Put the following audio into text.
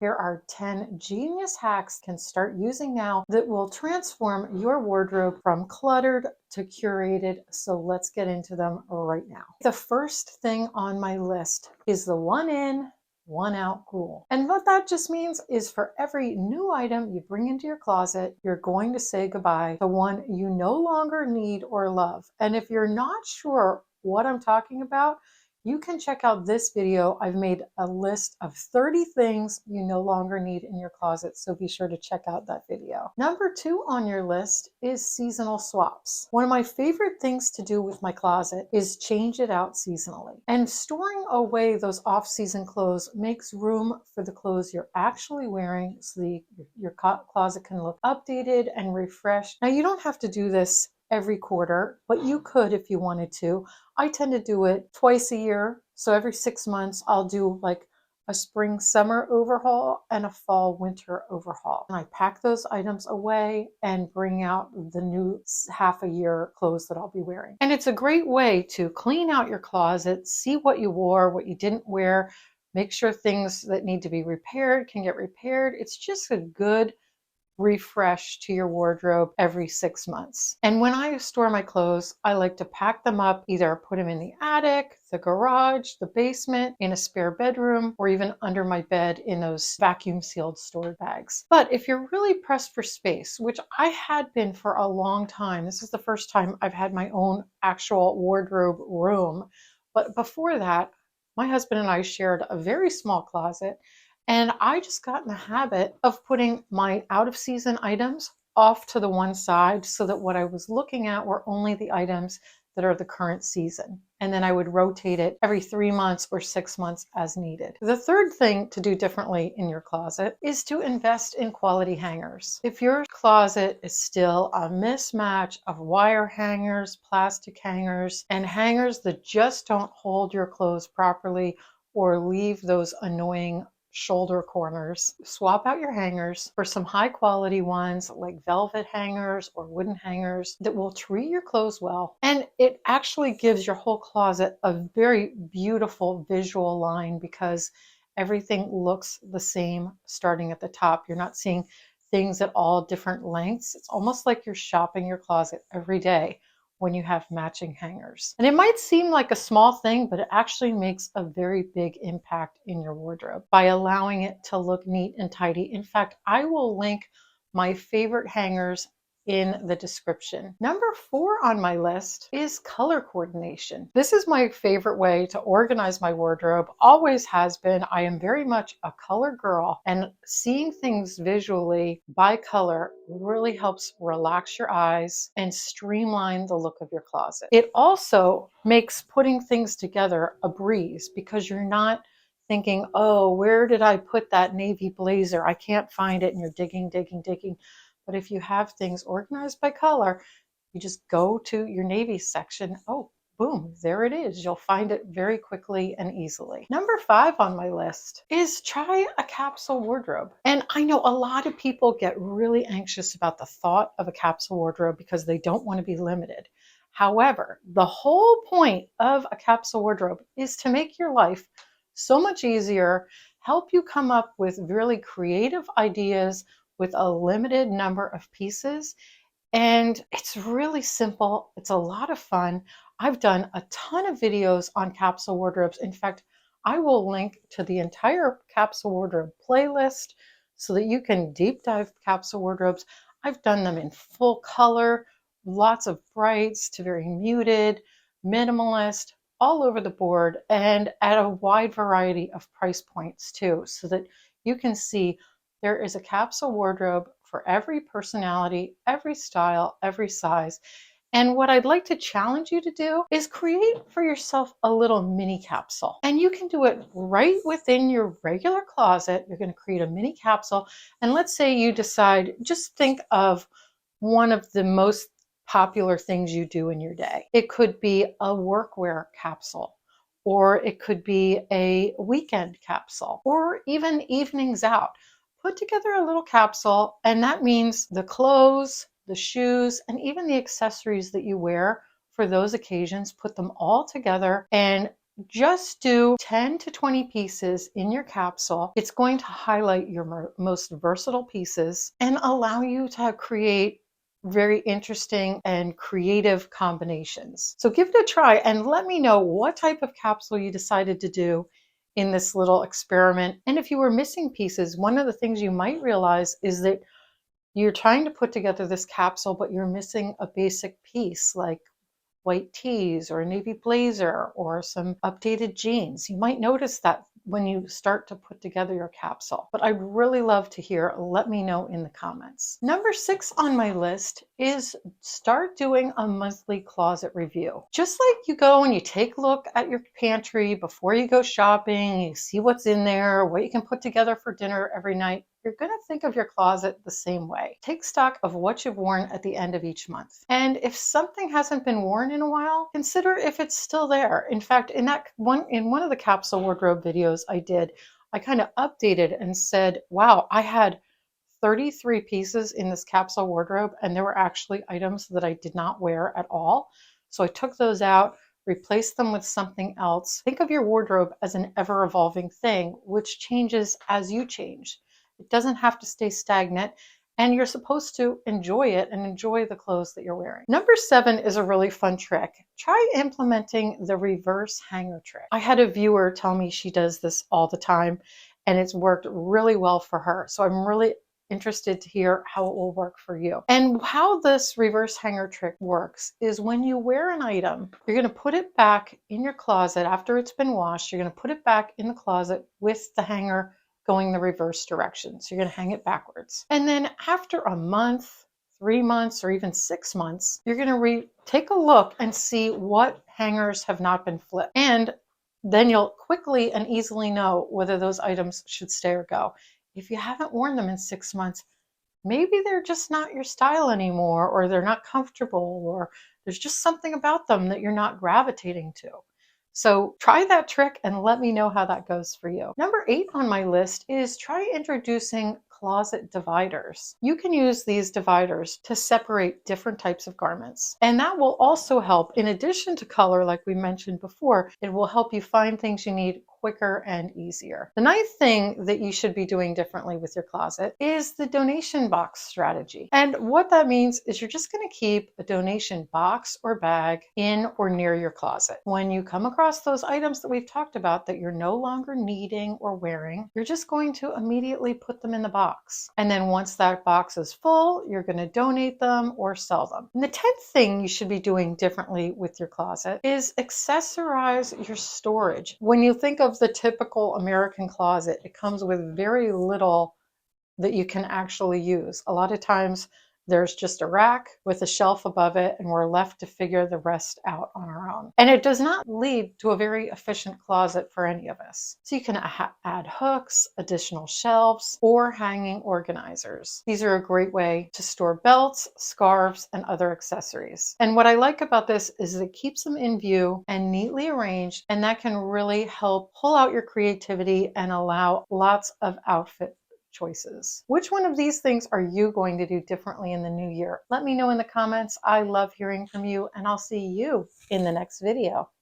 Here are 10 genius hacks you can start using now that will transform your wardrobe from cluttered to curated. So let's get into them right now. The first thing on my list is the one in, one out rule. And what that just means is for every new item you bring into your closet, you're going to say goodbye to one you no longer need or love. And if you're not sure what I'm talking about, you can check out this video. I've made a list of 30 things you no longer need in your closet, so be sure to check out that video. Number 2 on your list is seasonal swaps. One of my favorite things to do with my closet is change it out seasonally. And storing away those off-season clothes makes room for the clothes you're actually wearing so your closet can look updated and refreshed. Now, you don't have to do this every quarter, but you could if you wanted to. I tend to do it twice a year. So every 6 months, I'll do like a spring summer overhaul and a fall winter overhaul. And I pack those items away and bring out the new half a year clothes that I'll be wearing. And it's a great way to clean out your closet, see what you wore, what you didn't wear, make sure things that need to be repaired can get repaired. It's just a good refresh to your wardrobe every 6 months. And when I store my clothes, I like to pack them up, either put them in the attic, the garage, the basement, in a spare bedroom, or even under my bed in those vacuum sealed storage bags. But if you're really pressed for space, which I had been for a long time, this is the first time I've had my own actual wardrobe room. But before that, my husband and I shared a very small closet. And I just got in the habit of putting my out of season items off to the one side so that what I was looking at were only the items that are the current season. And then I would rotate it every 3 months or 6 months as needed. The third thing to do differently in your closet is to invest in quality hangers. If your closet is still a mismatch of wire hangers, plastic hangers, and hangers that just don't hold your clothes properly or leave those annoying shoulder corners, swap out your hangers for some high quality ones like velvet hangers or wooden hangers that will treat your clothes well. And it actually gives your whole closet a very beautiful visual line because everything looks the same starting at the top. You're not seeing things at all different lengths. It's almost like you're shopping your closet every day when you have matching hangers. And it might seem like a small thing, but it actually makes a very big impact in your wardrobe by allowing it to look neat and tidy. In fact, I will link my favorite hangers in the description. Number 4 on my list is color coordination. This is my favorite way to organize my wardrobe, always has been. I am very much a color girl, and seeing things visually by color really helps relax your eyes and streamline the look of your closet. It also makes putting things together a breeze because you're not thinking, oh, where did I put that navy blazer? I can't find it, and you're digging. But if you have things organized by color, you just go to your navy section. Oh, boom, there it is. You'll find it very quickly and easily. Number 5 on my list is try a capsule wardrobe. And I know a lot of people get really anxious about the thought of a capsule wardrobe because they don't want to be limited. However, the whole point of a capsule wardrobe is to make your life so much easier, help you come up with really creative ideas with a limited number of pieces. And it's really simple. It's a lot of fun. I've done a ton of videos on capsule wardrobes. In fact, I will link to the entire capsule wardrobe playlist so that you can deep dive capsule wardrobes. I've done them in full color, lots of brights to very muted, minimalist, all over the board, and at a wide variety of price points too, so that you can see there is a capsule wardrobe for every personality, every style, every size. And what I'd like to challenge you to do is create for yourself a little mini capsule. And you can do it right within your regular closet. You're going to create a mini capsule. And let's say you decide, just think of one of the most popular things you do in your day. It could be a workwear capsule, or it could be a weekend capsule, or even evenings out. Put together a little capsule, and that means the clothes, the shoes, and even the accessories that you wear for those occasions, put them all together and just do 10 to 20 pieces in your capsule. It's going to highlight your most versatile pieces and allow you to create very interesting and creative combinations. So give it a try and let me know what type of capsule you decided to do in this little experiment. And if you were missing pieces, one of the things you might realize is that you're trying to put together this capsule, but you're missing a basic piece like white tees or a navy blazer or some updated jeans. You might notice that when you start to put together your capsule. But I'd really love to hear, let me know in the comments. Number 6 on my list is start doing a monthly closet review. Just like you go and you take a look at your pantry before you go shopping, you see what's in there, what you can put together for dinner every night. You're going to think of your closet the same way. Take stock of what you've worn at the end of each month. And if something hasn't been worn in a while, consider if it's still there. In fact, in one of the capsule wardrobe videos I did, I kind of updated and said, wow, I had 33 pieces in this capsule wardrobe, and there were actually items that I did not wear at all. So I took those out, replaced them with something else. Think of your wardrobe as an ever-evolving thing, which changes as you change. It doesn't have to stay stagnant, and you're supposed to enjoy it and enjoy the clothes that you're wearing. Number 7 is a really fun trick. Try implementing the reverse hanger trick. I had a viewer tell me she does this all the time, and it's worked really well for her. So I'm really interested to hear how it will work for you. And how this reverse hanger trick works is when you wear an item, you're going to put it back in your closet after it's been washed. You're going to put it back in the closet with the hanger going the reverse direction. So you're going to hang it backwards. And then after a month, 3 months, or even 6 months, you're going to take a look and see what hangers have not been flipped. And then you'll quickly and easily know whether those items should stay or go. If you haven't worn them in 6 months, maybe they're just not your style anymore, or they're not comfortable, or there's just something about them that you're not gravitating to. So try that trick and let me know how that goes for you. Number 8 on my list is try introducing closet dividers. You can use these dividers to separate different types of garments. And that will also help, in addition to color, like we mentioned before, it will help you find things you need quicker and easier. The ninth thing that you should be doing differently with your closet is the donation box strategy. And what that means is you're just going to keep a donation box or bag in or near your closet. When you come across those items that we've talked about that you're no longer needing or wearing, you're just going to immediately put them in the box. And then once that box is full, you're going to donate them or sell them. And the 10th thing you should be doing differently with your closet is accessorize your storage. When you think of the typical American closet, it comes with very little that you can actually use. A lot of times there's just a rack with a shelf above it, and we're left to figure the rest out on our own. And it does not lead to a very efficient closet for any of us. So you can add hooks, additional shelves, or hanging organizers. These are a great way to store belts, scarves, and other accessories. And what I like about this is it keeps them in view and neatly arranged, and that can really help pull out your creativity and allow lots of outfit choices. Which one of these things are you going to do differently in the new year? Let me know in the comments. I love hearing from you, and I'll see you in the next video.